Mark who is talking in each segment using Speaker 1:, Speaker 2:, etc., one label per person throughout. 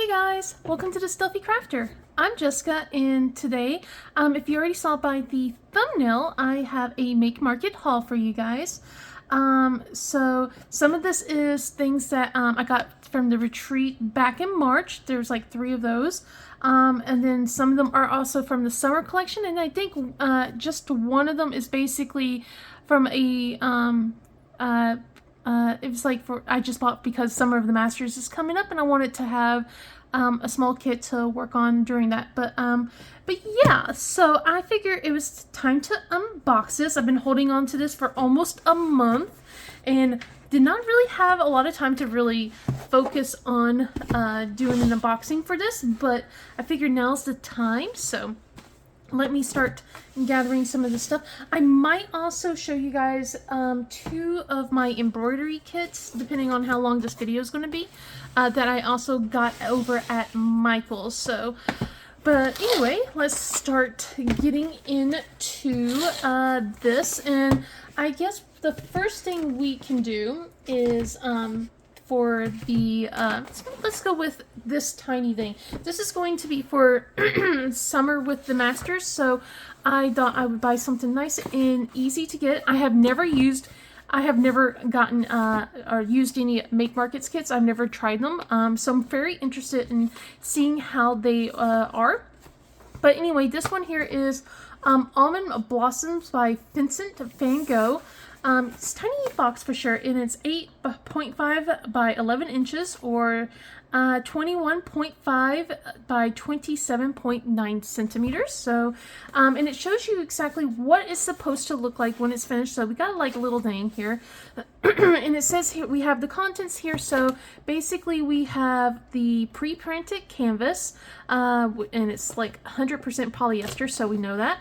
Speaker 1: Hey guys, welcome to the Stealthy Crafter. I'm Jessica, and today, if you already saw by the thumbnail, I have a Make Market haul for you guys. So some of this is things that I got from the retreat back in March. There's like 3 of those. And then some of them are also from the summer collection, and I think just one of them is basically from a it was like I just bought because Summer of the Masters is coming up, and I wanted to have a small kit to work on during that. But yeah, so I figured it was time to unbox this. I've been holding on to this for almost a month, and did not really have a lot of time to really focus on doing an unboxing for this, but I figured now's the time. So let me start gathering some of the stuff. I might also show you guys 2 of my embroidery kits, depending on how long this video is going to be, that I also got over at Michael's. So, but anyway, let's start getting into this. And I guess the first thing we can do is for the let's go with this tiny thing. This is going to be for Summer with the Masters, so I thought I would buy something nice and easy to get. I have never gotten or used any Make Markets kits. I've never tried them, so I'm very interested in seeing how they are. But anyway, this one here is Almond Blossoms by Vincent van Gogh. It's a tiny box for sure, and it's 8.5 by 11 inches, or 21.5 by 27.9 centimeters. So, and it shows you exactly what it's supposed to look like when it's finished. So we got like a little thing here, and it says here we have the contents here. So basically, we have the pre-printed canvas, and it's like 100% polyester, so we know that.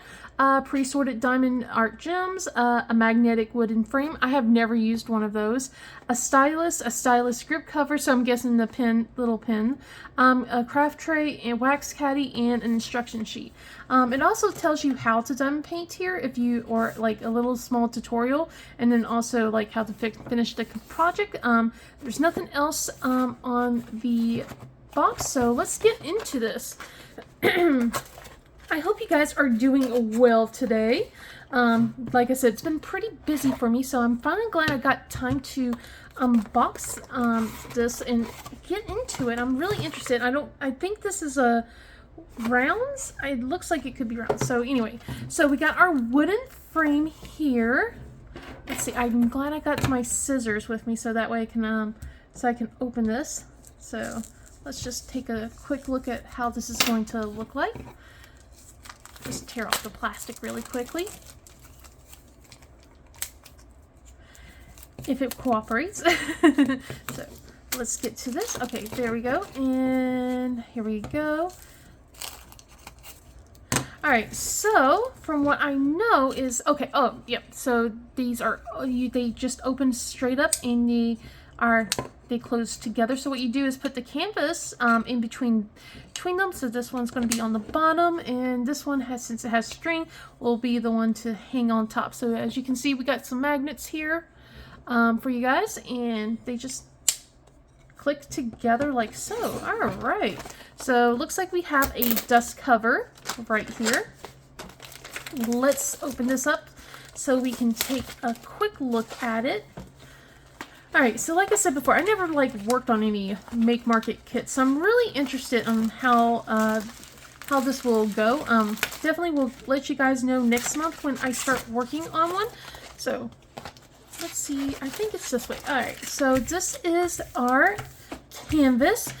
Speaker 1: Pre-sorted diamond art gems, a magnetic wooden frame. I have never used one of those. A stylus grip cover, so I'm guessing the little pen, a craft tray, a wax caddy, and an instruction sheet. It also tells you how to diamond paint here, or like a little small tutorial, and then also like how to finish the project. There's nothing else on the box, so let's get into this. I hope you guys are doing well today. Like I said, it's been pretty busy for me, so I'm finally glad I got time to unbox this and get into it. I'm really interested. I think this is a rounds. It looks like it could be rounds. So anyway, so we got our wooden frame here. Let's see. I'm glad I got my scissors with me, so that way I can open this. So let's just take a quick look at how this is going to look like. Just tear off the plastic really quickly, if it cooperates. So let's get to this. Okay, there we go, and here we go. Alright, so from what I know is, okay, oh, yep, so these are, they just open straight up, and they close together. So what you do is put the canvas in between them. So this one's going to be on the bottom, and this one since it has string, will be the one to hang on top. So as you can see, we got some magnets here for you guys, and they just click together like so. All right. So looks like we have a dust cover right here. Let's open this up so we can take a quick look at it. Alright, so like I said before, I never worked on any Make Market kits, so I'm really interested in how this will go. Definitely will let you guys know next month when I start working on one. So let's see, I think it's this way. Alright, so this is our canvas,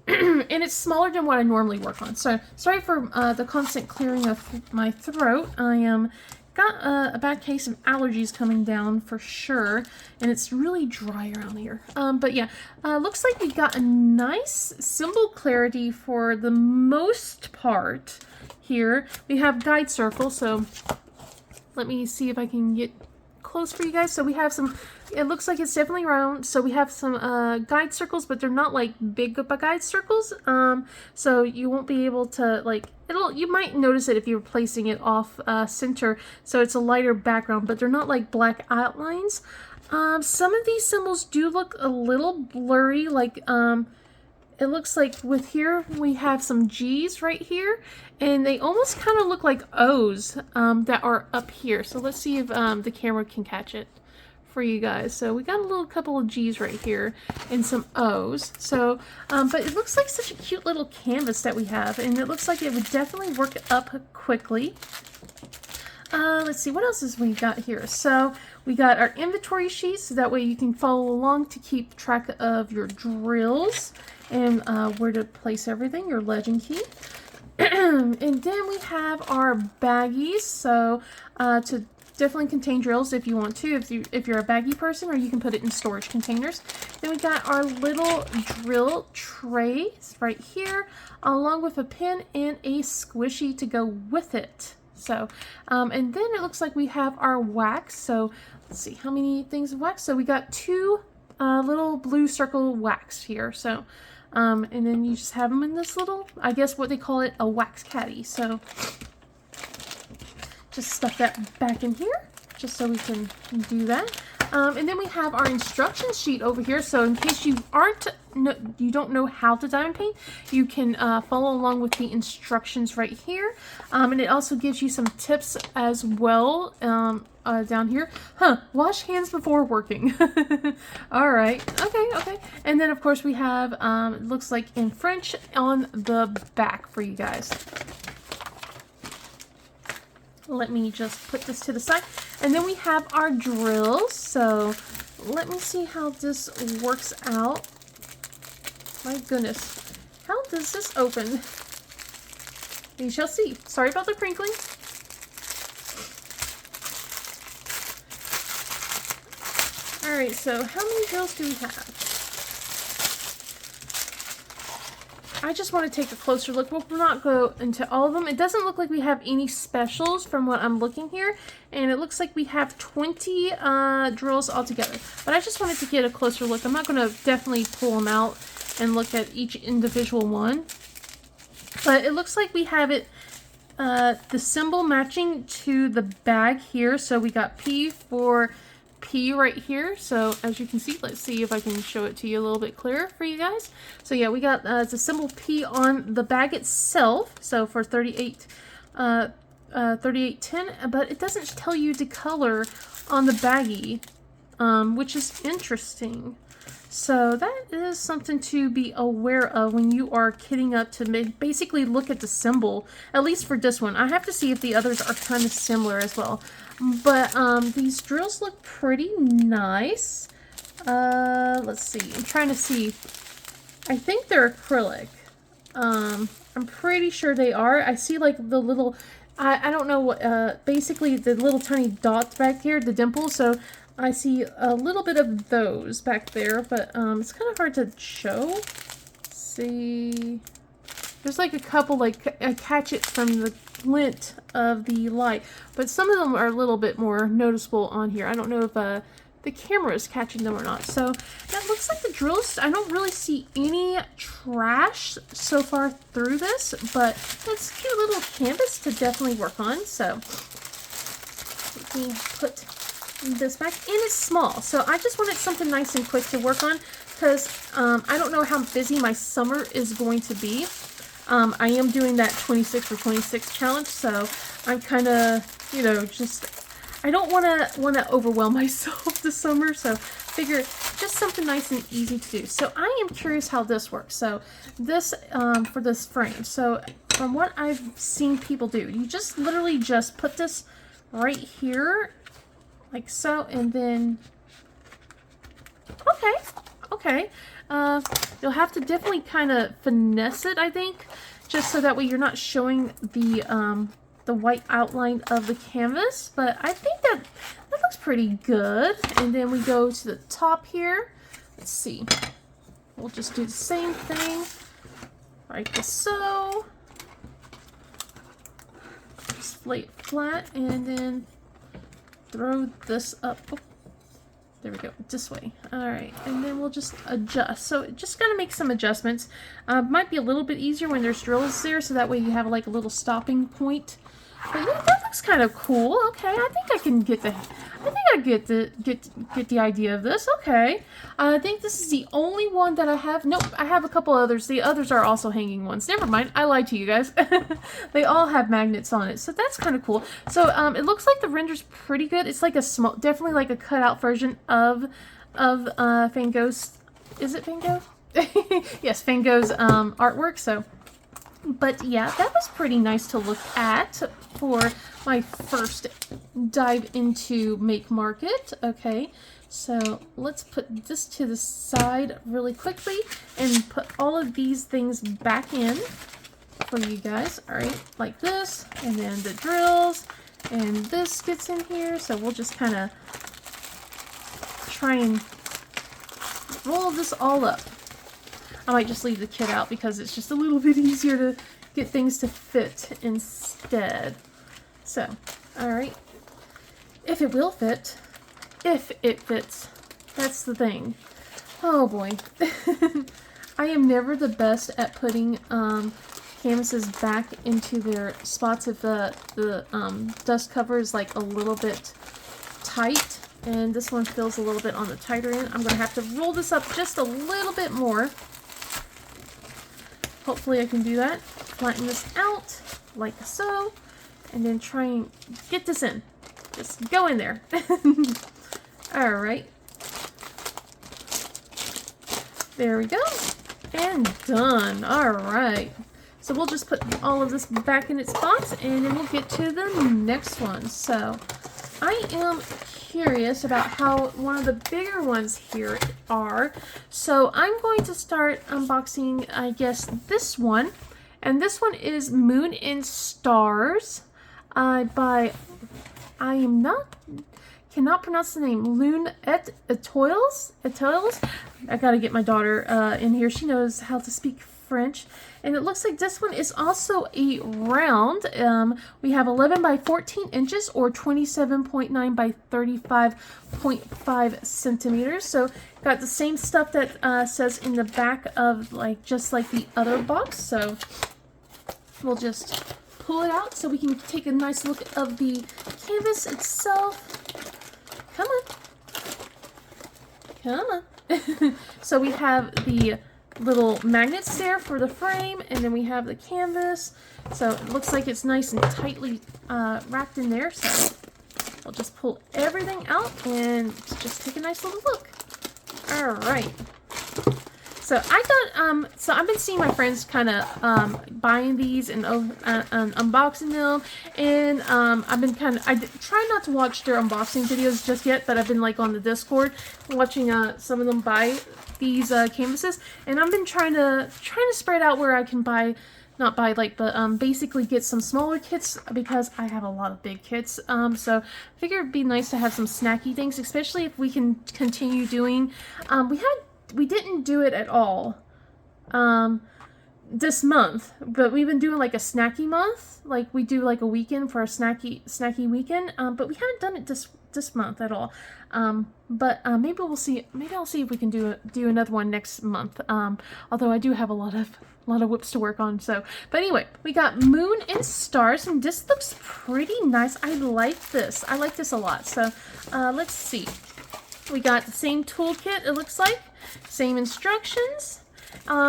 Speaker 1: and it's smaller than what I normally work on. So sorry for the constant clearing of my throat. I got a bad case of allergies coming down for sure, and it's really dry around here. But yeah, looks like we got a nice symbol clarity for the most part here. We have guide circles, so let me see if I can get close for you guys. So we have some, it looks like it's definitely round. So we have some guide circles, but they're not like big guide circles. So you won't be able to you might notice it if you're placing it off center. So it's a lighter background, but they're not like black outlines. Some of these symbols do look a little blurry, it looks like with here we have some G's right here, and they almost kind of look like O's that are up here. So let's see if the camera can catch it for you guys. So we got a little couple of G's right here and some O's. So, but it looks like such a cute little canvas that we have, and it looks like it would definitely work up quickly. Let's see, what else is we got here? So we got our inventory sheets, so that way you can follow along to keep track of your drills and where to place everything, your legend key. And then we have our baggies, so to definitely contain drills if you want to, if you're a baggy person, or you can put it in storage containers. Then we got our little drill trays right here, along with a pin and a squishy to go with it. So, and then it looks like we have our wax. So let's see how many things of wax. So we got 2 little blue circle wax here. So, and then you just have them in this little, I guess what they call it, a wax caddy. So just stuff that back in here, just so we can do that. And then we have our instruction sheet over here. So in case you you don't know how to diamond paint, you can follow along with the instructions right here. And it also gives you some tips as well down here. Wash hands before working. All right. Okay. And then of course we have, it looks like in French on the back for you guys. Let me just put this to the side. And then we have our drills. So let me see how this works out. My goodness. How does this open? We shall see. Sorry about the crinkling. Alright, so how many drills do we have? I just want to take a closer look. We'll not go into all of them. It doesn't look like we have any specials from what I'm looking here. And it looks like we have 20 drills altogether. But I just wanted to get a closer look. I'm not going to definitely pull them out and look at each individual one. But it looks like we have it, the symbol matching to the bag here. So we got P for P right here. So as you can see, let's see if I can show it to you a little bit clearer for you guys. So yeah, we got the symbol P on the bag itself. So for 3810, but it doesn't tell you the color on the baggie, which is interesting. So that is something to be aware of when you are kitting up to basically look at the symbol, at least for this one. I have to see if the others are kind of similar as well. But these drills look pretty nice. Let's see. I'm trying to see. I think they're acrylic. I'm pretty sure they are. I see like the little, I don't know what, basically the little tiny dots back here, the dimples. So I see a little bit of those back there, but it's kind of hard to show. Let's see. There's like a couple, like I catch it from the glint of the light, but some of them are a little bit more noticeable on here. I don't know if the camera is catching them or not. So that looks like the drills. I don't really see any trash so far through this, but it's a cute little canvas to definitely work on. So let me put this back, and it's small, so I just wanted something nice and quick to work on because I don't know how busy my summer is going to be. I am doing that 26 for 26 challenge, so I'm kind of, you know, just I don't want to overwhelm myself this summer, so figure just something nice and easy to do. So I am curious how this works. So this for this frame, so from what I've seen people do, you just literally just put this right here like so, and then okay, you'll have to definitely kind of finesse it, I think, just so that way you're not showing the white outline of the canvas. But I think that looks pretty good. And then we go to the top here. Let's see, we'll just do the same thing like so. Just lay it flat and then throw this up. Oh, there we go, this way. Alright, and then we'll just adjust. So just gotta make some adjustments. Might be a little bit easier when there's drills there, so that way you have like a little stopping point. But yeah, that looks kind of cool. Okay, I think I I get the idea of this. Okay. I think this is the only one that I have. Nope, I have a couple others. The others are also hanging ones. Never mind. I lied to you guys. They all have magnets on it, so that's kind of cool. So it looks like the render's pretty good. It's like a small, definitely like a cutout version of Van Gogh's. Is it Van Gogh? Yes, Van Gogh's artwork. So. But yeah, that was pretty nice to look at for my first dive into Make Market. Okay, so let's put this to the side really quickly and put all of these things back in for you guys. All right, like this, and then the drills, and this gets in here. So we'll just kind of try and roll this all up. I might just leave the kit out because it's just a little bit easier to get things to fit instead. So, alright. If it will fit. If it fits. That's the thing. Oh boy. I am never the best at putting canvases back into their spots if the dust cover is like a little bit tight. And this one feels a little bit on the tighter end. I'm going to have to roll this up just a little bit more. Hopefully I can do that. Flatten this out like so. And then try and get this in. Just go in there. Alright. There we go. And done. Alright. So we'll just put all of this back in its box and then we'll get to the next one. So I am curious about how one of the bigger ones here are. So I'm going to start unboxing, I guess, this one. And this one is Moon and Stars by, cannot pronounce the name, Lune et Etoiles. I gotta get my daughter in here. She knows how to speak French. And it looks like this one is also a round. We have 11 by 14 inches or 27.9 by 35.5 centimeters. So got the same stuff that says in the back of just like the other box. So we'll just pull it out so we can take a nice look of the canvas itself. Come on. Come on. So we have the little magnets there for the frame, and then we have the canvas. So it looks like it's nice and tightly wrapped in there. So I'll just pull everything out and just take a nice little look. All right. So I got so I've been seeing my friends kind of buying these and unboxing them, and I've been I try not to watch their unboxing videos just yet, but I've been like on the Discord watching some of them buy these canvases, and I've been trying to spread out where I can buy, not buy like, but basically get some smaller kits because I have a lot of big kits. So I figure it'd be nice to have some snacky things, especially if we can continue doing. We didn't do it at all this month, but we've been doing like a snacky month. Like we do like a weekend for a snacky weekend, but we haven't done it this month at all. But maybe we'll see. Maybe I'll see if we can do another one next month. Although I do have a lot of whips to work on. So, but anyway, we got Moon and Stars, and this looks pretty nice. I like this. I like this a lot. So, let's see. We got the same toolkit. It looks like same instructions.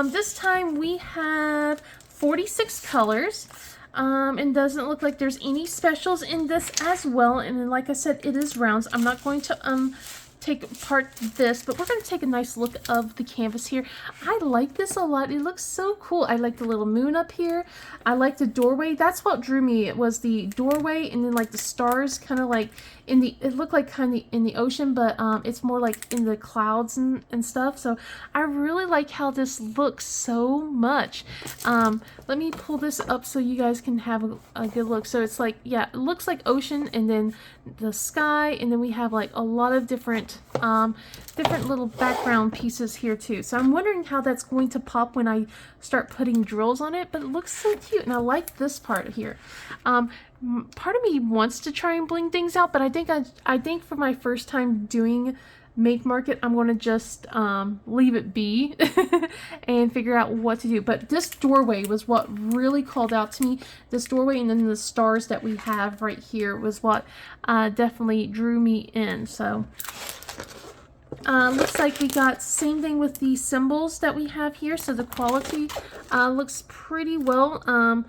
Speaker 1: This time we have 46 colors. And doesn't look like there's any specials in this as well. And then, like I said, it is rounds. I'm not going to take apart this, but we're going to take a nice look of the canvas here. I like this a lot. It looks so cool. I like the little moon up here. I like the doorway. That's what drew me. It was the doorway, and then like the stars kind of like in the, it looked like kind of in the ocean, but it's more like in the clouds and stuff. So I really like how this looks so much. Let me pull this up so you guys can have a good look. So it's like, yeah, it looks like ocean, and then the sky, and then we have like a lot of different little background pieces here too. So I'm wondering how that's going to pop when I start putting drills on it, but it looks so cute, and I like this part here. Part of me wants to try and bling things out, but I think for my first time doing make mark it. I'm going to just leave it be and figure out what to do. But this doorway was what really called out to me. This doorway and then the stars that we have right here was what definitely drew me in. So looks like we got same thing with the symbols that we have here. So the quality looks pretty well.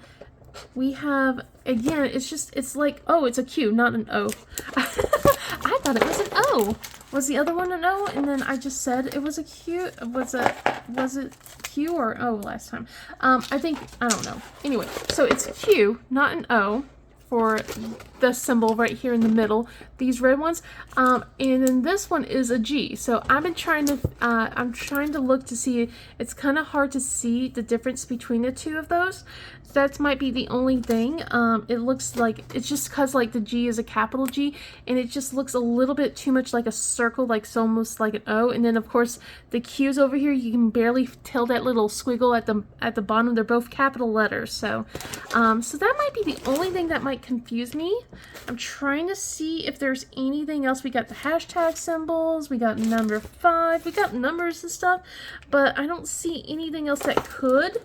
Speaker 1: We have, again, it's like, oh, it's a Q, not an O. I thought it was an O. Was the other one an O? And then I just said it was a Q. Was it Q or O last time? I don't know. Anyway, so it's Q, not an O, for the symbol right here in the middle, these red ones, and then this one is a G. So I've been trying to I'm trying to look to see. It's kind of hard to see the difference between the two of those. That might be the only thing. It looks like it's just because like the G is a capital G, and it just looks a little bit too much like a circle, like it's almost like an O. And then of course the Q's over here, you can barely tell that little squiggle at the bottom. They're both capital letters. So so that might be the only thing that might confuse me. I'm trying to see if there's anything else. We got the hashtag symbols, we got number 5, we got numbers and stuff, but I don't see anything else that could.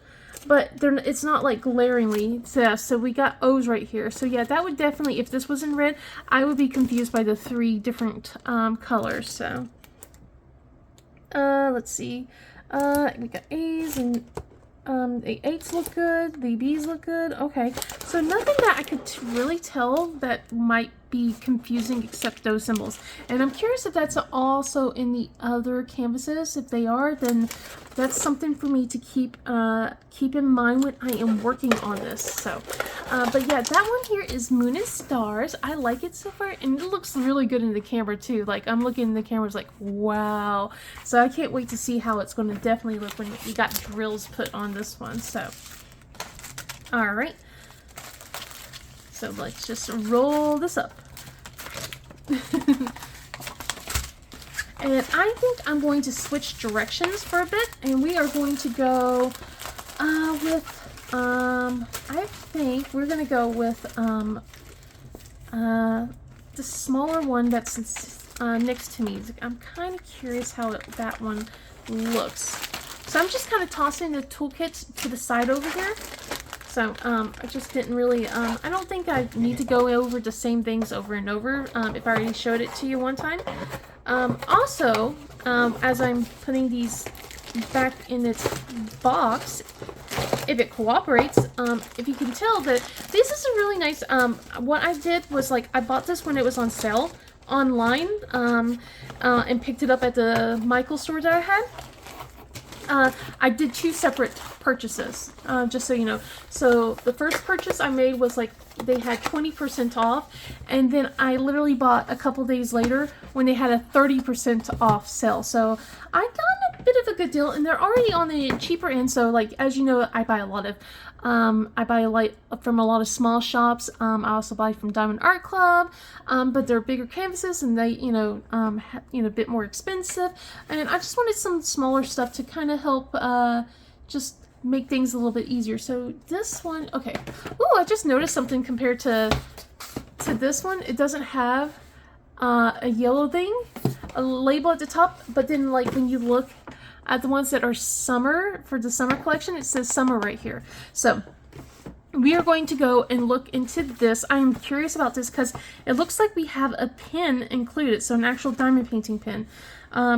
Speaker 1: But it's not like glaringly. So we got O's right here. So yeah, that would definitely, if this was in red, I would be confused by the 3 different colors. So let's see. We got A's and the 8s look good, the B's look good. Okay, so nothing that I could really tell that might be confusing except those symbols. And I'm curious if that's also in the other canvases. If they are, then that's something for me to keep in mind when I am working on this. So but yeah, that one here is Moon and Stars. I like it so far, and it looks really good in the camera too. Like I'm looking in the camera, it's like wow. So I can't wait to see how it's going to definitely look when you got drills put on this one. So all right, so let's just roll this up. And I think I'm going to switch directions for a bit, and we are going to go with I think we're gonna go with the smaller one that's next to me. I'm kind of curious how that one looks. So I'm just kind of tossing the toolkits to the side over here. So I just didn't really, I don't think I need to go over the same things over and over if I already showed it to you one time. Also, as I'm putting these back in its box, if it cooperates, if you can tell that this is a really nice, what I did was like, I bought this when it was on sale online, and picked it up at the Michaels store that I had. I did 2 separate purchases, just so you know. So the first purchase I made was like they had 20% off, and then I literally bought a couple days later when they had a 30% off sale. So I got a bit of a good deal, and they're already on the cheaper end. So like, as you know, I buy a lot of from a lot of small shops. I also buy from Diamond Art Club, but they're bigger canvases, and they, a bit more expensive. And I just wanted some smaller stuff to kind of help, just make things a little bit easier. So this one, okay. Ooh, I just noticed something compared to this one. It doesn't have a yellow thing, a label at the top, but then like when you look at the ones that are summer, for the summer collection, it says summer right here. So we are going to go and look into this. I'm curious about this because it looks like we have a pin included, so an actual diamond painting pin.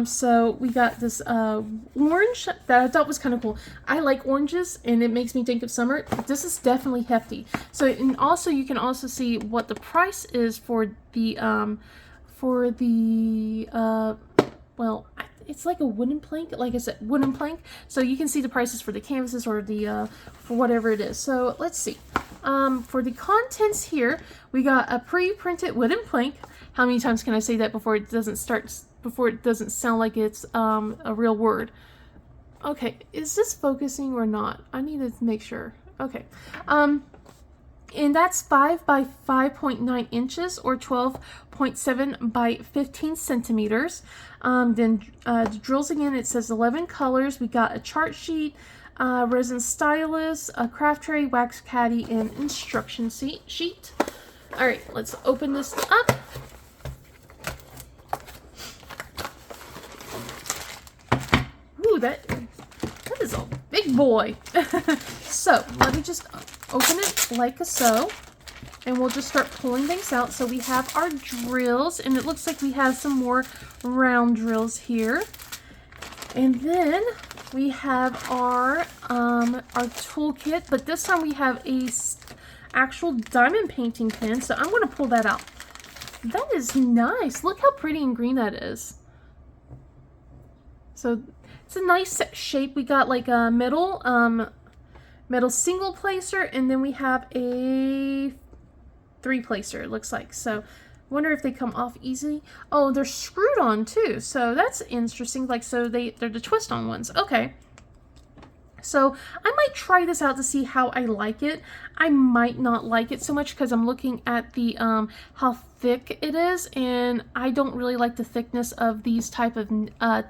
Speaker 1: So we got this orange that I thought was kind of cool. I like oranges, and it makes me think of summer. This is definitely hefty. So, and also you can also see what the price is for the well, it's like a wooden plank, like I said, wooden plank. So you can see the prices for the canvases or the for whatever it is. So let's see. For the contents here, we got a pre-printed wooden plank. How many times can I say that before it doesn't sound like it's a real word? Okay, is this focusing or not? I need to make sure. Okay. And that's 5 by 5.9 inches or 12.7 by 15 centimeters. Then the drills again, it says 11 colors. We got a chart sheet, resin stylus, a craft tray, wax caddy, and instruction sheet. All right, let's open this up. that is a big boy. So let me just open it like so. And we'll just start pulling things out. So we have our drills, and it looks like we have some more round drills here. And then we have our toolkit, but this time we have a actual diamond painting pen. So I'm going to pull that out. That is nice. Look how pretty and green that is. So it's a nice shape. We got like a metal single placer, and then we have a 3-placer, it looks like. So wonder if they come off easily. Oh, they're screwed on too, so that's interesting. Like, so they're the twist on ones. Okay, so I might try this out to see how I like it. I might not like it so much because I'm looking at the how thick it is, and I don't really like the thickness of these type of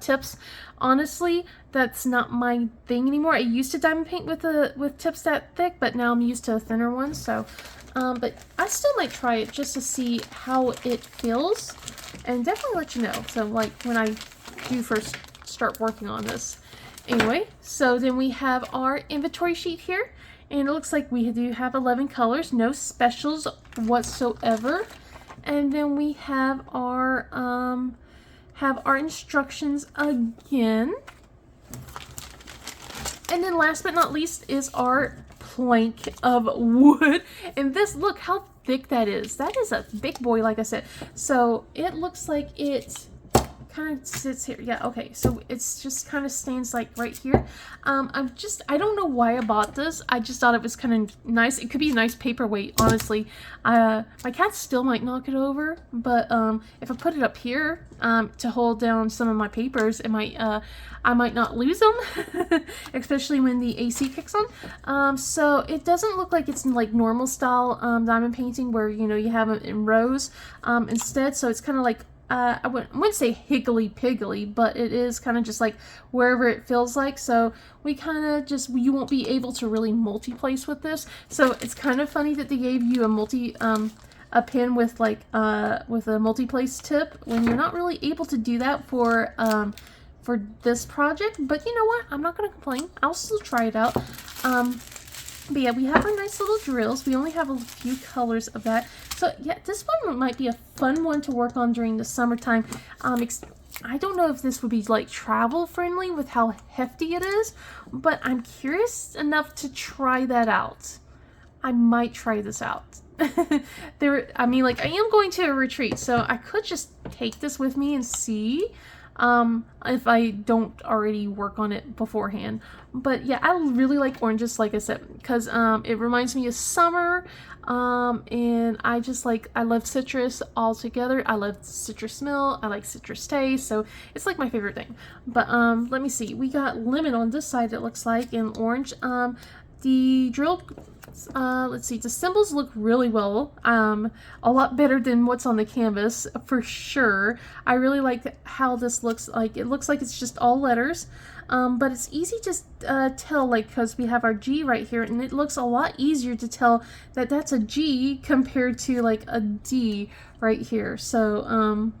Speaker 1: tips. Honestly, that's not my thing anymore. I used to diamond paint with tips that thick, but now I'm used to thinner ones. So but I still might try it just to see how it feels, and definitely let you know. So like when I do first start working on this. Anyway, so then we have our inventory sheet here, and it looks like we do have 11 colors, no specials whatsoever. And then we have our instructions again. And then last but not least is our plank of wood, and this, look how thick that is. That is a big boy, like I said. So it looks like it kind of sits here. Yeah, okay, so it's just kind of stands like right here. I don't know why I bought this. I just thought it was kind of nice. It could be a nice paperweight, honestly. My cat still might knock it over, but if I put it up here to hold down some of my papers, it might I might not lose them, especially when the AC kicks on. So it doesn't look like it's like normal style diamond painting where, you know, you have them in rows instead. So it's kind of like I wouldn't say higgly-piggly, but it is kind of just like wherever it feels like. So we kind of just, you won't be able to really multi-place with this. So it's kind of funny that they gave you a pen with like with a multi-place tip when you're not really able to do that for this project. But you know what? I'm not going to complain. I'll still try it out. But yeah, we have our nice little drills. We only have a few colors of that. So yeah, this one might be a fun one to work on during the summertime. I don't know if this would be like travel friendly with how hefty it is, but I'm curious enough to try that out. I might try this out. I mean, like, I am going to a retreat, so I could just take this with me and see if I don't already work on it beforehand. But yeah, I really like oranges, like I said, because it reminds me of summer, and I love citrus altogether. I love citrus smell, I like citrus taste, so it's like my favorite thing. But let me see, we got lemon on this side, it looks like, and orange. The drill, let's see, the symbols look really well, a lot better than what's on the canvas, for sure. I really like how this looks like. It looks like it's just all letters, but it's easy to tell, like, because we have our G right here, and it looks a lot easier to tell that that's a G compared to, like, a D right here. So,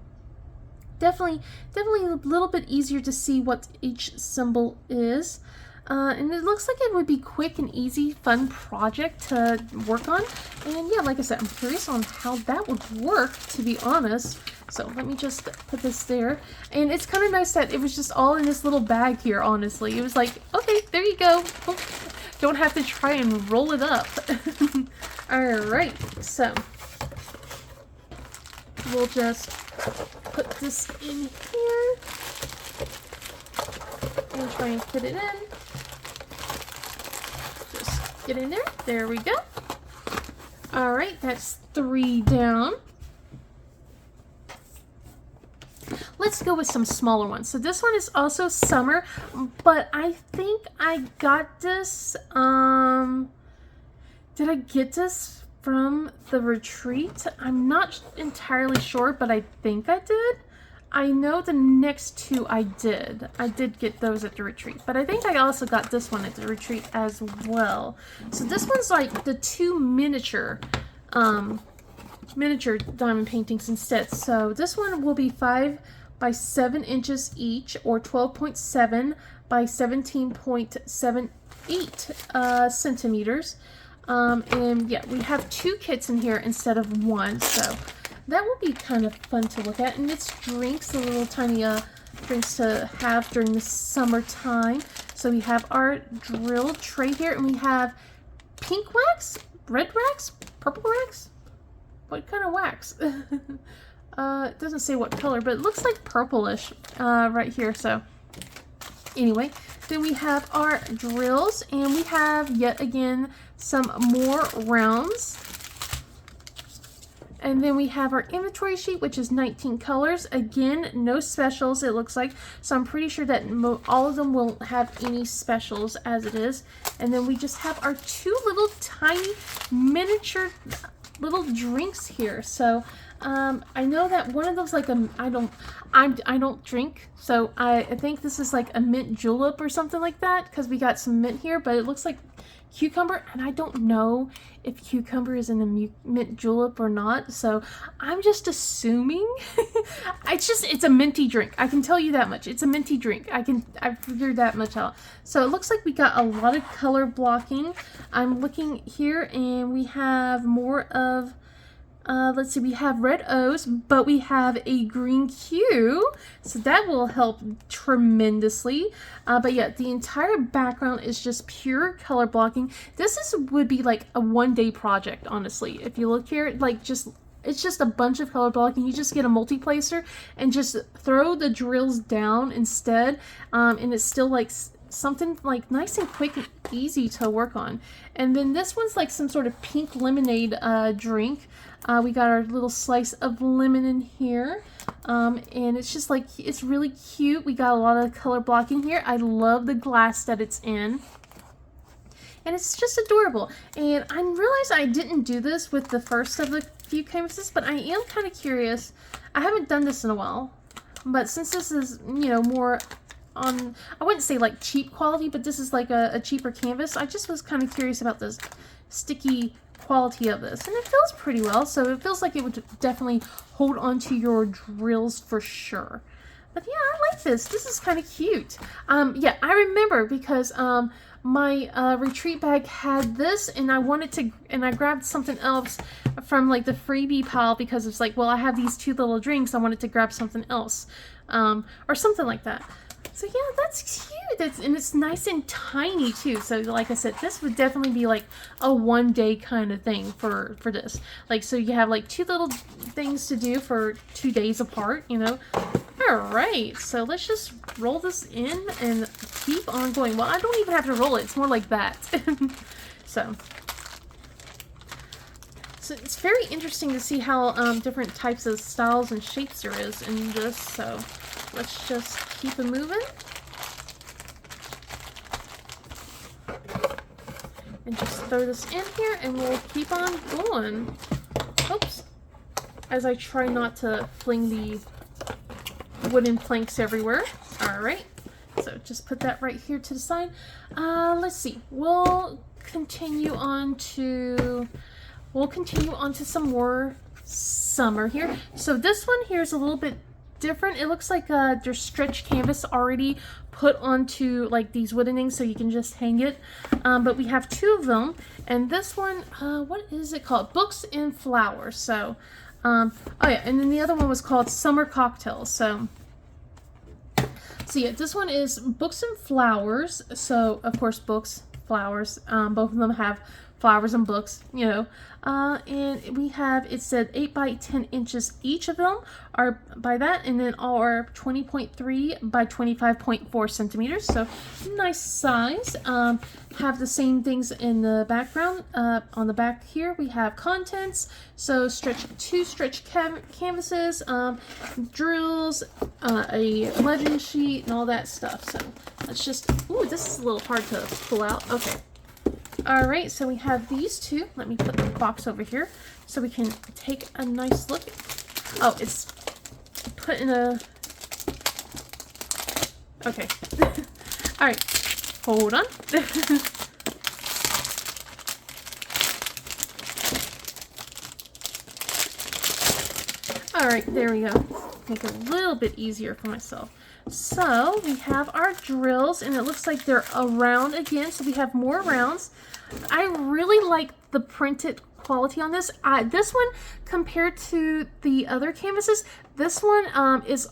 Speaker 1: definitely a little bit easier to see what each symbol is. And it looks like it would be quick and easy, fun project to work on. And yeah, like I said, I'm curious on how that would work, to be honest. So let me just put this there. And it's kind of nice that it was just all in this little bag here, honestly. It was like, okay, there you go. Don't have to try and roll it up. Alright, so we'll just put this in here and try and fit it in. Get in there. There we go. All right, that's 3 down. Let's go with some smaller ones. So this one is also summer, but I think I got this. Did I get this from the retreat? I'm not entirely sure, but I think I did. I know the next 2 I did. I did get those at the retreat, but I think I also got this one at the retreat as well. So this one's like the 2 miniature diamond paintings instead. So this one will be 5 by 7 inches each, or 12.7 by 17.78 centimeters. And yeah, we have 2 kits in here instead of 1, so that will be kind of fun to look at. And it's drinks, the little tiny drinks to have during the summertime. So we have our drill tray here, and we have pink wax, red wax, purple wax. What kind of wax? It doesn't say what color, but it looks like purplish right here. So anyway, then we have our drills, and we have yet again some more rounds. And then we have our inventory sheet, which is 19 colors. Again, no specials, it looks like. So I'm pretty sure that all of them won't have any specials as it is. And then we just have our 2 little tiny miniature little drinks here. So I know that one of those, like I don't drink, so I think this is like a mint julep or something like that, because we got some mint here, but it looks like cucumber, and I don't know if cucumber is in a mint julep or not, so I'm just assuming. It's a minty drink. I can tell you that much. It's a minty drink. I figured that much out. So it looks like we got a lot of color blocking. I'm looking here, and we have more of let's see, we have red O's, but we have a green Q, so that will help tremendously. But yeah, the entire background is just pure color blocking. This would be like a one-day project, honestly. If you look here, like it's just a bunch of color blocking. You just get a multi-placer and just throw the drills down instead, and it's still like something like nice and quick and easy to work on. And then this one's like some sort of pink lemonade drink. We got our little slice of lemon in here, and it's just like, it's really cute. We got a lot of color blocking here. I love the glass that it's in, and it's just adorable. And I realized I didn't do this with the first of the few canvases, but I am kind of curious. I haven't done this in a while, but since this is, you know, more on, I wouldn't say like cheap quality, but this is like a cheaper canvas, I just was kind of curious about this sticky quality of this, and it feels pretty well, so it feels like it would definitely hold onto your drills for sure. But yeah, I like this. This is kind of cute. Yeah, I remember because my retreat bag had this, and I grabbed something else from like the freebie pile, because it's like, well, I have these 2 little drinks, I wanted to grab something else, or something like that. So yeah, that's cute. And it's nice and tiny too. So like I said, this would definitely be like a one-day kind of thing for this. Like, so you have like 2 little things to do for 2 days apart, you know. All right, so let's just roll this in and keep on going. Well, I don't even have to roll it. It's more like that. So it's very interesting to see how different types of styles and shapes there is in this. So let's just keep it moving. And just throw this in here, and we'll keep on going. Oops. As I try not to fling the wooden planks everywhere. Alright. So just put that right here to the side. Let's see. We'll continue on to some more summer here. So this one here is a little bit different. It looks like there's stretch canvas already put onto like these wooden things, so you can just hang it. But we have 2 of them, and this one, what is it called? Books and Flowers. So, oh yeah, and then the other one was called Summer Cocktails. So yeah, this one is Books and Flowers. So of course, books, flowers. Both of them have flowers and books, you know. And we have, it said 8 by 10 inches each of them are by that, and then all are 20.3 by 25.4 centimeters, so nice size. Have the same things in the background. On the back here we have contents, so 2 stretch canvases, drills, a legend sheet, and all that stuff. So let's just, ooh, this is a little hard to pull out. Okay. Alright, so we have these 2. Let me put the box over here so we can take a nice look. Oh, it's put in a... Okay. Alright, hold on. Alright, there we go. make it a little bit easier for myself. So we have our drills, and it looks like they're around again, so we have more rounds. I really like the printed quality on this. This one, compared to the other canvases, this one is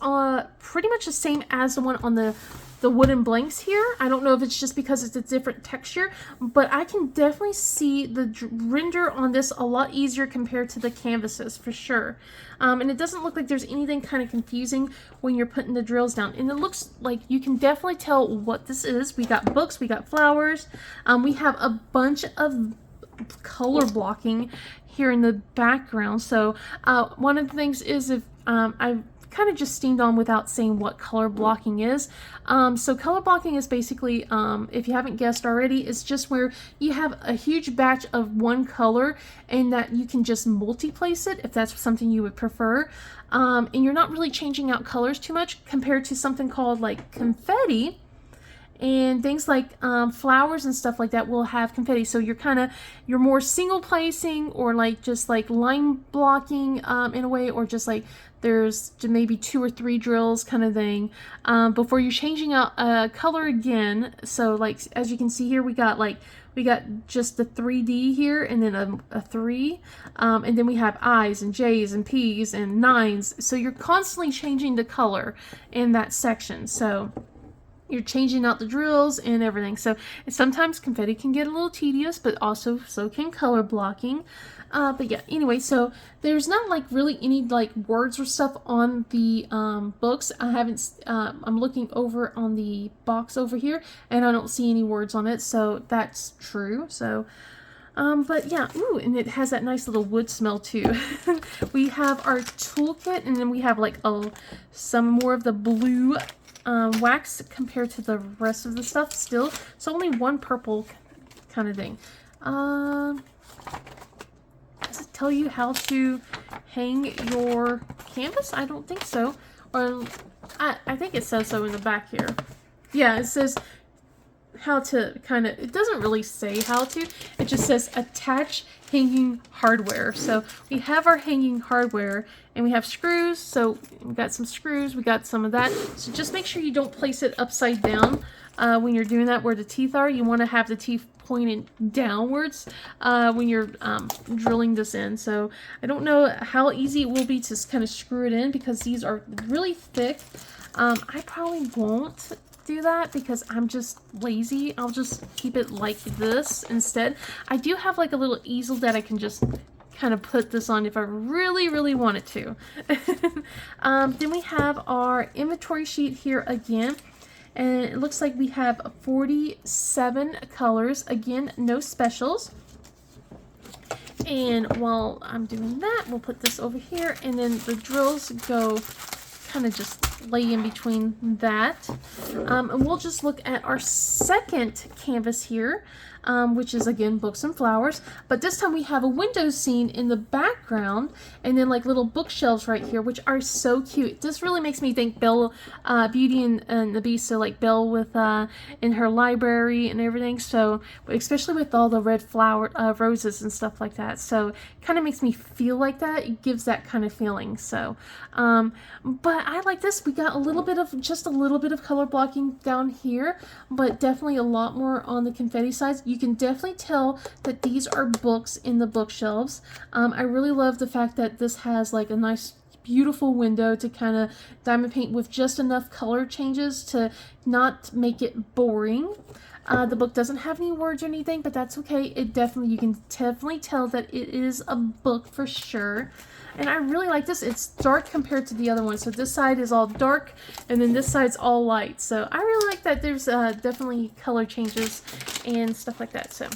Speaker 1: pretty much the same as the one on the wooden blanks here. I don't know if it's just because it's a different texture, but I can definitely see the render on this a lot easier compared to the canvases for sure. And it doesn't look like there's anything kind of confusing when you're putting the drills down. And it looks like you can definitely tell what this is. We got books, we got flowers, we have a bunch of color blocking here in the background. So one of the things is, if I've kind of just steamed on without saying what color blocking is. So color blocking is basically, if you haven't guessed already, it's just where you have a huge batch of one color and that you can just multi-place it if that's something you would prefer. And you're not really changing out colors too much compared to something called like confetti. And things like flowers and stuff like that will have confetti. So you're more single placing, or like just like line blocking in a way, or just like there's maybe 2 or 3 drills kind of thing before you're changing out color again. So like as you can see here, we got just the 3D here, and then a 3, and then we have I's and J's and P's and 9's. So you're constantly changing the color in that section. So you're changing out the drills and everything. So sometimes confetti can get a little tedious, but also so can color blocking. But yeah, anyway, so there's not like really any like words or stuff on the books. I haven't, I'm looking over on the box over here and I don't see any words on it. So that's true. So but yeah, ooh, and it has that nice little wood smell too. We have our toolkit, and then we have like some more of the blue wax compared to the rest of the stuff still. So only one purple kind of thing. Does it tell you how to hang your canvas? I don't think so. Or I think it says so in the back here. Yeah, it says how to it doesn't really say how to, it just says attach hanging hardware. So we have our hanging hardware, and we have screws. So we got some screws, we got some of that. So just make sure you don't place it upside down when you're doing that where the teeth are. You want to have the teeth pointed downwards when you're drilling this in. So I don't know how easy it will be to kind of screw it in because these are really thick. I probably won't do that because I'm just lazy. I'll just keep it like this instead. I do have like a little easel that I can just kind of put this on if I really wanted to. Then we have our inventory sheet here again, and it looks like we have 47 colors. Again, no specials. And while I'm doing that, we'll put this over here, and then the drills go kind of just lay in between that. And we'll just look at our second canvas here, which is again books and flowers, but this time we have a window scene in the background, and then like little bookshelves right here, which are so cute. This really makes me think Belle, Beauty and the Beast, so like Belle with in her library and everything. So especially with all the red flower roses and stuff like that, so kind of makes me feel like that. It gives that kind of feeling. So but I like this. We got just a little bit of color blocking down here, but definitely a lot more on the confetti sides. You can definitely tell that these are books in the bookshelves. I really love the fact that this has like a nice beautiful window to kind of diamond paint with just enough color changes to not make it boring. The book doesn't have any words or anything, but that's okay. You can definitely tell that it is a book for sure. And I really like this. It's dark compared to the other one. So this side is all dark, and then this side's all light. So I really like that there's definitely color changes and stuff like that. So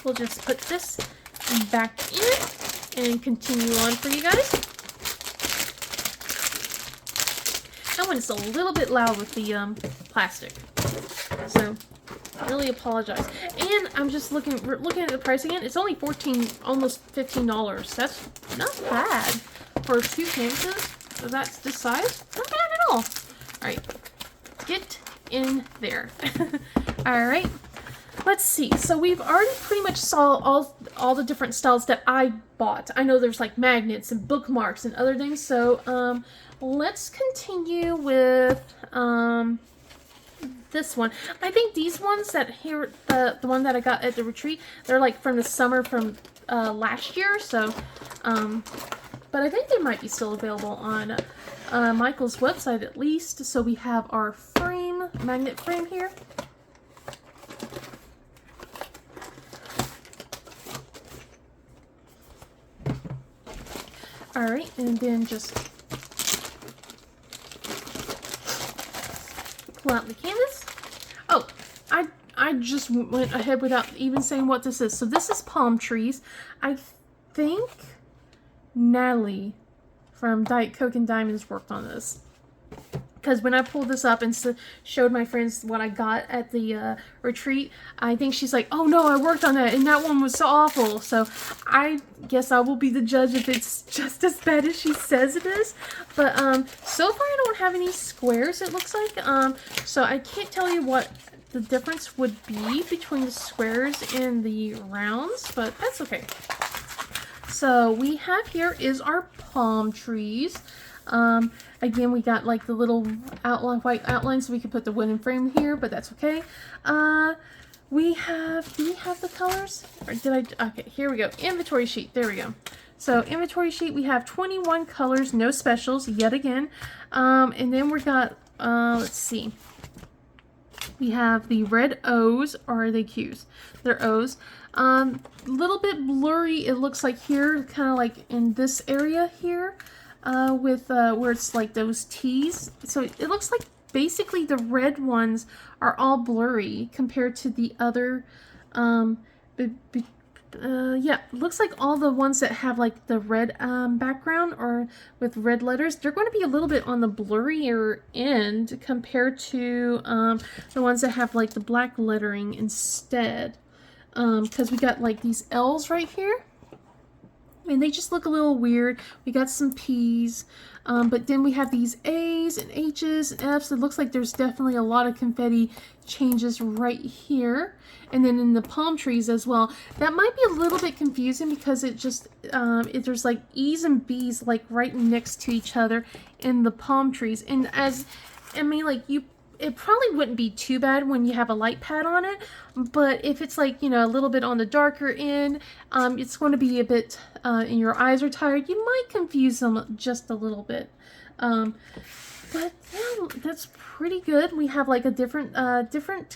Speaker 1: we'll just put this back in and continue on for you guys. That one's a little bit loud with the plastic. So I really apologize. And I'm just looking at the price again. It's only almost $15. That's not bad for 2 canvases. So that's this size. Not bad at all. Alright. Get in there. Alright. Let's see. So we've already pretty much saw all the different styles that I bought. I know there's like magnets and bookmarks and other things. So let's continue with this one. I think these ones that here, the one that I got at the retreat, they're like from the summer from last year. So, but I think they might be still available on Michael's website at least. So we have our frame, magnet frame here. Alright, and then just pull out the canvas. Oh, I just went ahead without even saying what this is. So this is palm trees. I think Natalie from Diet Coke and Diamonds worked on this. Because when I pulled this up and showed my friends what I got at the retreat, I think she's like, oh no, I worked on that and that one was so awful. So I guess I will be the judge if it's just as bad as she says it is. But so far I don't have any squares, it looks like. So I can't tell you what the difference would be between the squares and the rounds, but that's okay. So we have here is our palm trees. Again, we got like the little outline, white outline, so we can put the wooden frame here, but that's okay. Do we have the colors? Or did I? Okay, here we go. Inventory sheet. There we go. So inventory sheet, we have 21 colors, no specials yet again. And then we got, let's see. We have the red O's, or are they Q's? They're O's. Little bit blurry, it looks like here, kind of like in this area here. With where it's like those T's. So it looks like basically the red ones are all blurry compared to the other, yeah, looks like all the ones that have like the red background or with red letters, they're going to be a little bit on the blurrier end compared to the ones that have like the black lettering instead. Because we got like these L's right here. And they just look a little weird. We got some P's, but then we have these A's and H's and F's. It looks like there's definitely a lot of confetti changes right here. And then in the palm trees as well. That might be a little bit confusing because it just, there's like E's and B's like right next to each other in the palm trees. And as, I mean, like it probably wouldn't be too bad when you have a light pad on it, but if it's like, you know, a little bit on the darker end, it's going to be a bit, and your eyes are tired, you might confuse them just a little bit. But yeah, that's pretty good. We have like a different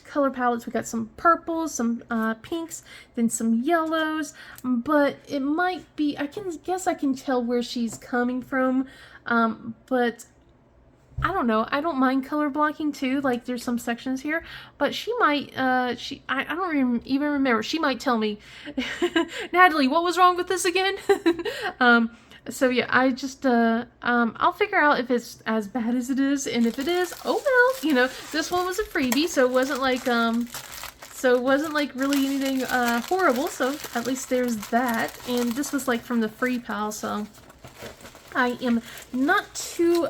Speaker 1: color palettes. We got some purples, some pinks, then some yellows, but it might be, I can tell where she's coming from, but I don't know. I don't mind color blocking too. Like there's some sections here, but she might, I don't even remember. She might tell me, Natalie, what was wrong with this again? So yeah, I just, I'll figure out if it's as bad as it is. And if it is, oh well, you know, this one was a freebie. So it wasn't like, really anything, horrible. So at least there's that. And this was like from the free pal. So I am not too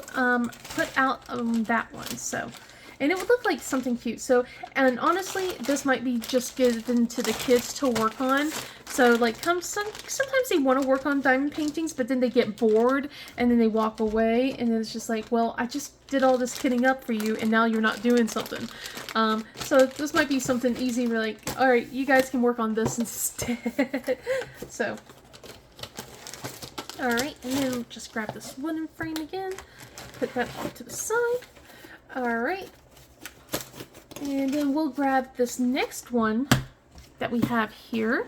Speaker 1: put out on that one, so, and it would look like something cute. So, and honestly, this might be just given to the kids to work on. So, like, sometimes they want to work on diamond paintings, but then they get bored and then they walk away, and then it's just like, well, I just did all this kitting up for you, and now you're not doing something. So this might be something easy. We're like, all right, you guys can work on this instead. So. Alright, and then we'll just grab this wooden frame again, put that off to the side. Alright, and then we'll grab this next one that we have here.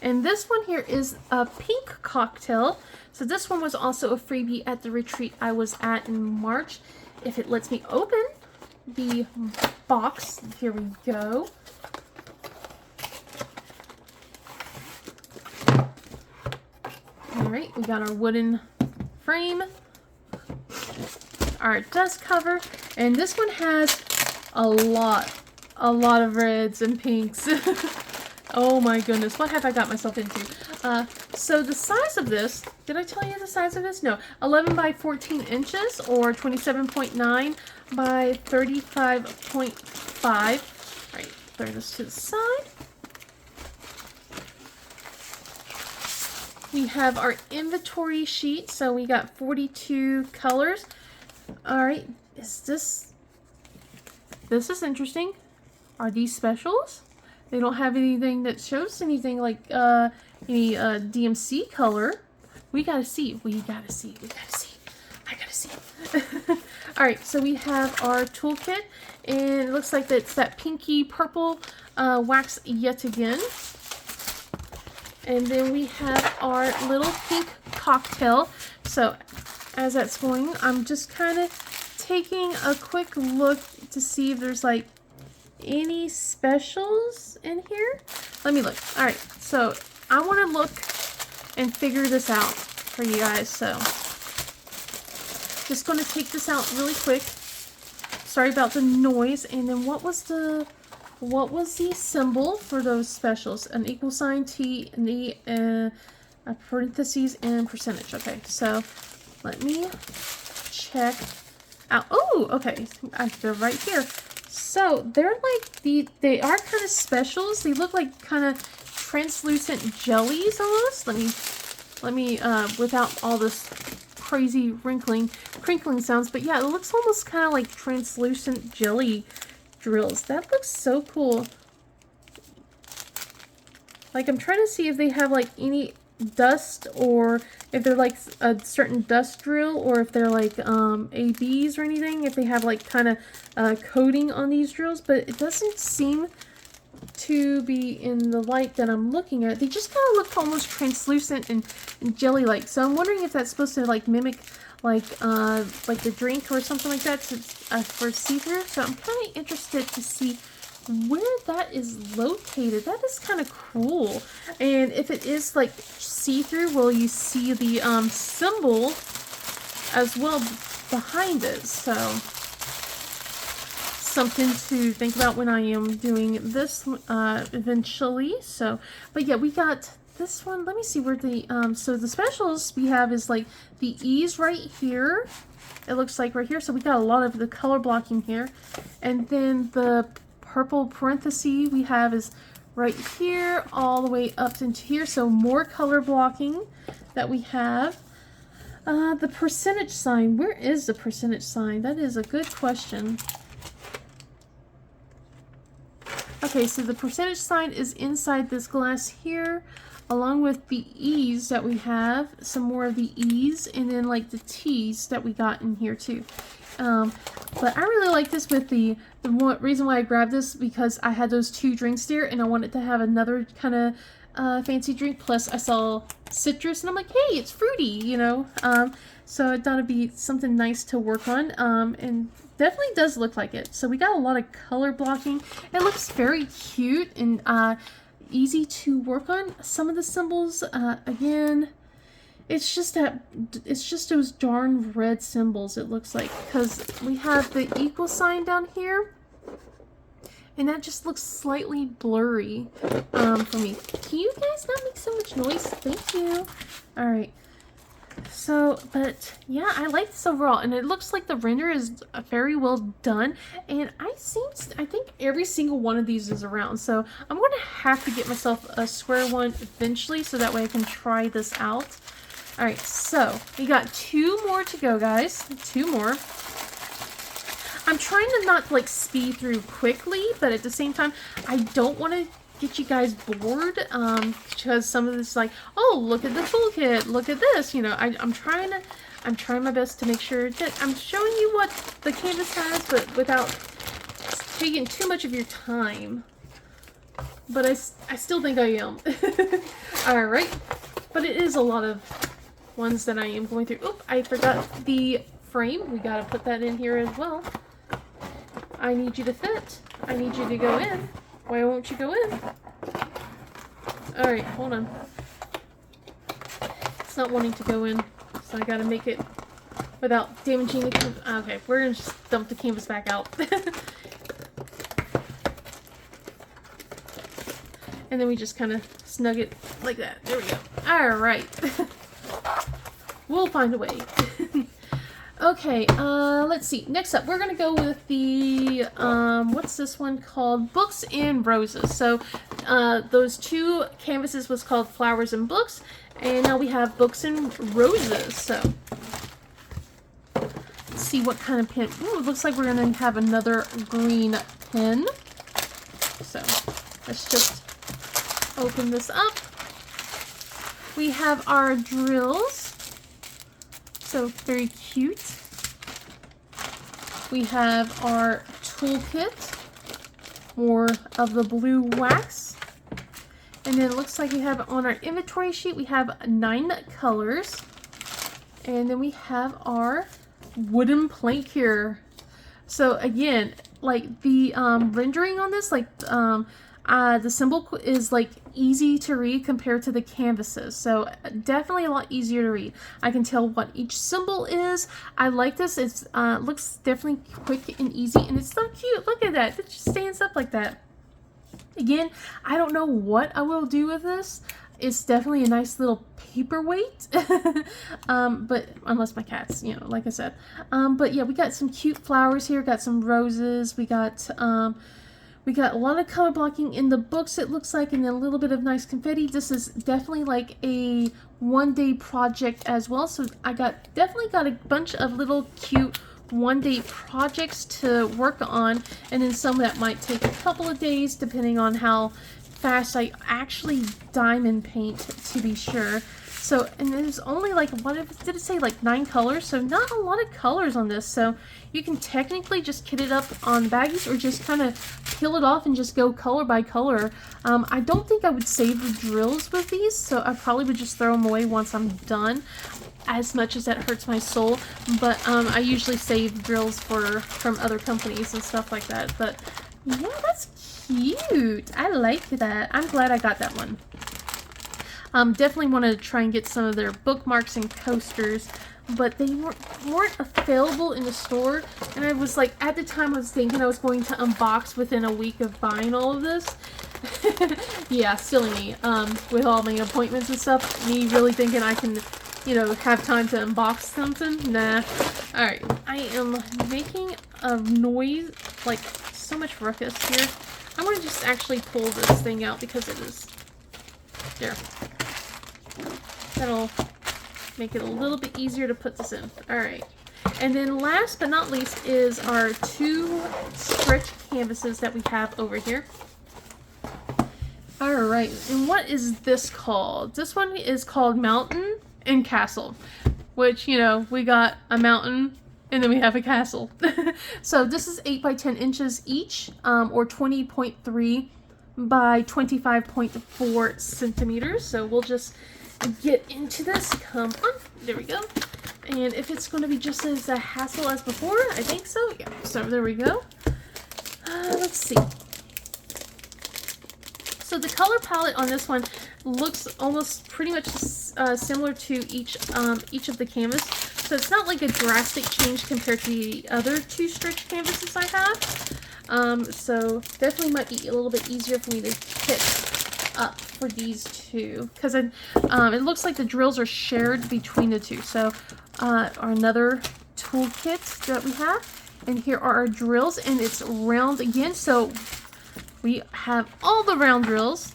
Speaker 1: And this one here is a pink cocktail. So this one was also a freebie at the retreat I was at in March. If it lets me open the box, here we go. Alright, we got our wooden frame, our dust cover, and this one has a lot of reds and pinks. Oh my goodness, what have I got myself into? So the size of this, did I tell you the size of this? No, 11 by 14 inches or 27.9 by 35.5. Alright, throw this to the side. we have our inventory sheet. So we got 42 colors. All right, this is interesting. Are these specials? They don't have anything that shows anything like any DMC color. We gotta see. We gotta see. We gotta see. I gotta see. All right, so we have our toolkit, and it looks like it's that pinky purple wax yet again. And then we have our little pink cocktail. So as that's going, I'm just kind of taking a quick look to see if there's like any specials in here. Let me look. All right, so I want to look and figure this out for you guys. So just going to take this out really quick. Sorry about the noise. And then what was the symbol for those specials? An equal sign, T, and E, parentheses, and percentage. Okay, so let me check out. Oh, okay, they're right here. So they're like they are kind of specials. They look like kind of translucent jellies almost. Let me without all this crazy crinkling sounds, but yeah, it looks almost kind of like translucent jelly drills. That looks so cool. Like, I'm trying to see if they have like any dust, or if they're like a certain dust drill, or if they're like ABs or anything, if they have like kind of coating on these drills, but it doesn't seem to be in the light that I'm looking at. They just kind of look almost translucent and jelly-like, so I'm wondering if that's supposed to like mimic like the drink or something like that for see-through. So I'm kind of interested to see where that is located. That is kind of cool. And if it is like see-through, will you see the symbol as well behind it? So something to think about when I am doing this eventually. So, but yeah, we got this one. Let me see where the so the specials we have is like the E's right here. It looks like right here. So we got a lot of the color blocking here, and then the purple parenthesis we have is right here all the way up into here. So more color blocking that we have. The percentage sign. Where is the percentage sign? That is a good question. Okay, so the percentage sign is inside this glass here, along with the E's that we have, some more of the E's, and then like the T's that we got in here too. But I really like this with the reason why I grabbed this, because I had those two drinks there and I wanted to have another kind of fancy drink, plus I saw citrus and I'm like, hey, it's fruity, you know. So I thought it'd be something nice to work on, and definitely does look like it. So we got a lot of color blocking. It looks very cute and easy to work on. Some of the symbols, again, it's just those darn red symbols, it looks like, because we have the equal sign down here, and that just looks slightly blurry for me. Can you guys not make so much noise? Thank you. All right. So, but yeah, I like this overall, and it looks like the render is very well done, and I think every single one of these is around, so I'm going to have to get myself a square one eventually, so that way I can try this out. Alright, so we got 2 more to go, guys. 2 more. I'm trying to not like speed through quickly, but at the same time, I don't want to get you guys bored, because some of this is like, oh, look at the toolkit, look at this, you know. I'm trying my best to make sure that I'm showing you what the canvas has, but without taking too much of your time. But I still think I am. Alright, but it is a lot of ones that I am going through. Oop, I forgot the frame. We gotta put that in here as well. I need you to fit. I need you to go in. Why won't you go in? Alright, hold on. It's not wanting to go in, so I gotta make it without damaging the canvas. Okay, we're gonna just dump the canvas back out. And then we just kind of snug it like that. There we go. Alright. We'll find a way. Okay, let's see. Next up, we're going to go with the, what's this one called? Books and Roses. So, those 2 canvases was called Flowers and Books, And now we have Books and Roses. So let's see what kind of pen. Ooh, it looks like we're going to have another green pen. So let's just open this up. We have our drills. So very cute. We have our toolkit. More of the blue wax. And then it looks like we have on our inventory sheet, we have 9 colors. And then we have our wooden plank here. So again, like the rendering on this, like the symbol is like easy to read compared to the canvases. So definitely a lot easier to read. I can tell what each symbol is. I like this. It's looks definitely quick and easy, and it's so cute. Look at that. It just stands up like that. Again, I don't know what I will do with this. It's definitely a nice little paperweight, but unless my cats, you know, like I said. But yeah, we got some cute flowers here. Got some roses. We got a lot of color blocking in the books, it looks like, and then a little bit of nice confetti. This is definitely like a one-day project as well. So I definitely got a bunch of little cute one-day projects to work on, and then some that might take a couple of days depending on how fast I actually diamond paint, to be sure. So, and there's only like, what did it say, like 9 colors? So not a lot of colors on this. So you can technically just kit it up on baggies or just kind of peel it off and just go color by color. I don't think I would save the drills with these, so I probably would just throw them away once I'm done, as much as that hurts my soul. But I usually save drills from other companies and stuff like that. But yeah, that's cute. I like that. I'm glad I got that one. Definitely want to try and get some of their bookmarks and coasters, but they weren't available in the store. And I was like, at the time I was thinking I was going to unbox within a week of buying all of this. Yeah, silly me. With all my appointments and stuff, me really thinking I can, you know, have time to unbox something. Nah. Alright, I am making a noise, like so much ruckus here. I want to just actually pull this thing out because it is there. That'll make it a little bit easier to put this in. Alright. And then last but not least is our 2 stretch canvases that we have over here. Alright, and what is this called? This one is called Mountain and Castle. Which, you know, we got a mountain and then we have a castle. So this is 8 by 10 inches each, or 20.3 by 25.4 centimeters. So we'll just get into this. Come on. There we go. And if it's going to be just as a hassle as before, I think so. Yeah. So there we go. Let's see. So the color palette on this one looks almost pretty much similar to each of the canvas. So it's not like a drastic change compared to the other 2 stretch canvases I have. So definitely might be a little bit easier for me to kit up for these 2, because it looks like the drills are shared between the 2. So another toolkit that we have, and here are our drills, and it's round again. So we have all the round drills,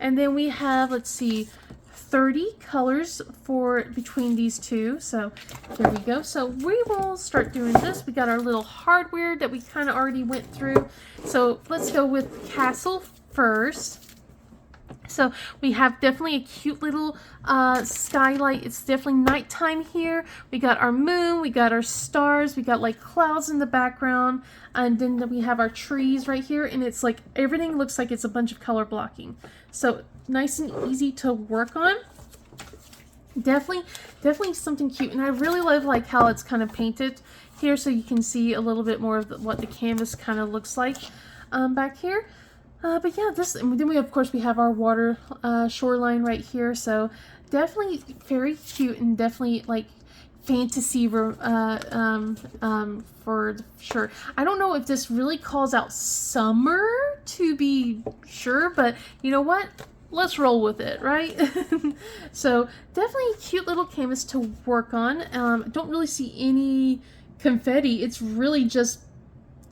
Speaker 1: and then we have, let's see, 30 colors for between these 2. So here we go. So we will start doing this. We got our little hardware that we kind of already went through. So let's go with Castle first. So we have definitely a cute little skylight. It's definitely nighttime here. We got our moon, we got our stars, we got like clouds in the background, and then we have our trees right here, and it's like everything looks like it's a bunch of color blocking. So nice and easy to work on. Definitely something cute, and I really love like how it's kind of painted here, so you can see a little bit more of what the canvas kind of looks like back here. But yeah, and then of course we have our water shoreline right here, so definitely very cute and definitely like fantasy for sure. I don't know if this really calls out summer, to be sure, but you know what? Let's roll with it, right? So definitely a cute little canvas to work on. Don't really see any confetti. It's really just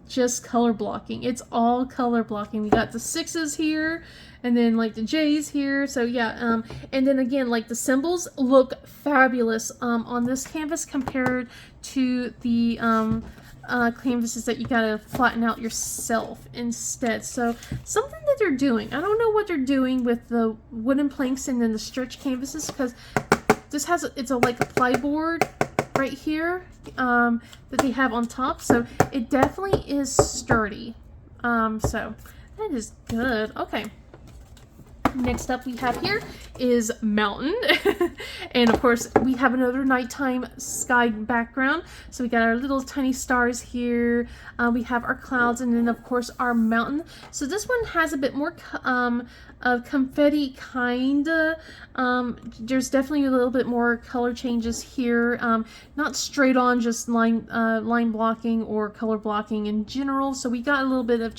Speaker 1: just color blocking. It's all color blocking. We got the 6s here, and then like the J's here. So yeah, and then again, like the symbols look fabulous on this canvas compared to the canvases that you gotta flatten out yourself instead. So something that they're doing. I don't know what they're doing with the wooden planks and then the stretch canvases, because this has it's a like a plyboard right here that they have on top, so it definitely is sturdy. So that is good. Okay. Next up we have here is mountain. And of course we have another nighttime sky background. So we got our little tiny stars here. We have our clouds, and then of course our mountain. So this one has a bit more of confetti kinda. There's definitely a little bit more color changes here. Not straight on just line blocking or color blocking in general. So we got a little bit of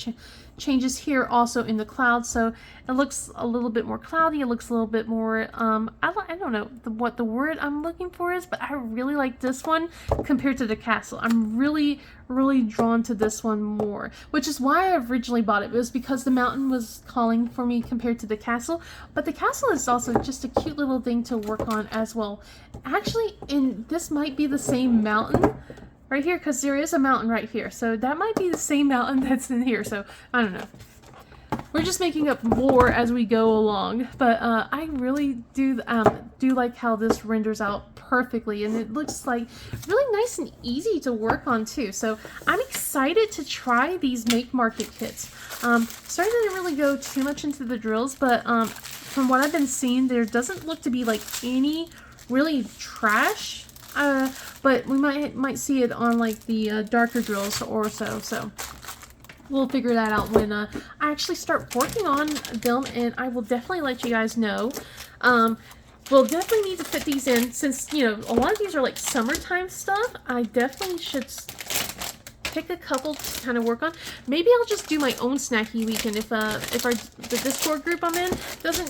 Speaker 1: changes here also in the clouds, so it looks a little bit more cloudy. It looks a little bit more I don't know what the word I'm looking for is, but I really like this one compared to the castle. I'm really drawn to this one more, which is why I originally bought it. It was because the mountain was calling for me compared to the castle, but the castle is also just a cute little thing to work on as well. Actually, this might be the same mountain right here, because there is a mountain right here, so that might be the same mountain that's in here. So I don't know, we're just making up more as we go along, but I really do like how this renders out perfectly, and it looks like really nice and easy to work on too. So I'm excited to try these Make Market kits. Sorry that I didn't really go too much into the drills, but from what I've been seeing, there doesn't look to be like any really trash. But we might see it on like the darker drills or so. So we'll figure that out when I actually start working on them, and I will definitely let you guys know. We'll definitely need to fit these in, since you know a lot of these are like summertime stuff. I definitely should pick a couple to kind of work on. Maybe I'll just do my own snacky weekend if the Discord group I'm in doesn't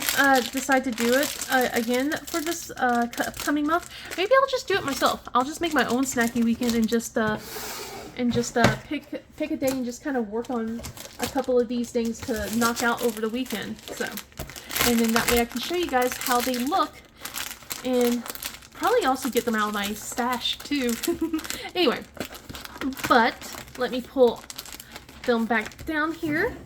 Speaker 1: decide to do it again for this upcoming month. Maybe I'll just do it myself. I'll just make my own snacky weekend and just pick a day and just kind of work on a couple of these things to knock out over the weekend. So, and then that way I can show you guys how they look, and probably also get them out of my stash too. Anyway. But let me pull them back down here,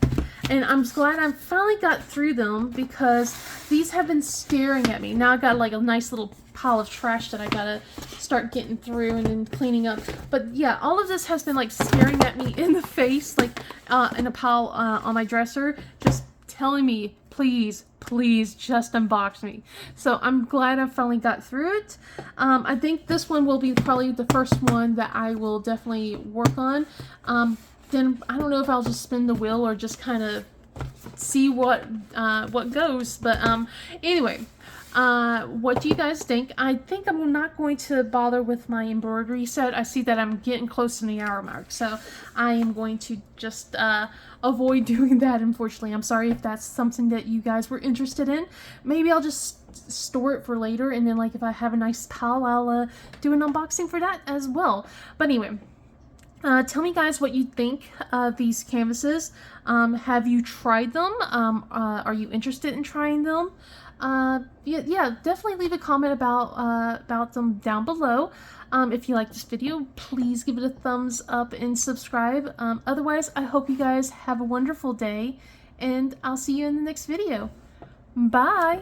Speaker 1: and I'm glad I finally got through them, because these have been staring at me. Now I got like a nice little pile of trash that I gotta start getting through and then cleaning up. But yeah, all of this has been like staring at me in the face, like in a pile on my dresser, just telling me, please just unbox me. So I'm glad I finally got through it. I think this one will be probably the first one that I will definitely work on. Then I don't know if I'll just spin the wheel or just kind of see what goes. But anyway, what do you guys think? I think I'm not going to bother with my embroidery set. I see that I'm getting close to the hour mark, so I am going to just avoid doing that, unfortunately. I'm sorry if that's something that you guys were interested in. Maybe I'll just store it for later, and then like if I have a nice pile, I'll do an unboxing for that as well. But anyway, tell me guys what you think of these canvases. Have you tried them? Are you interested in trying them? Yeah, definitely leave a comment about them down below. If you like this video, please give it a thumbs up and subscribe. Otherwise, I hope you guys have a wonderful day, and I'll see you in the next video. Bye!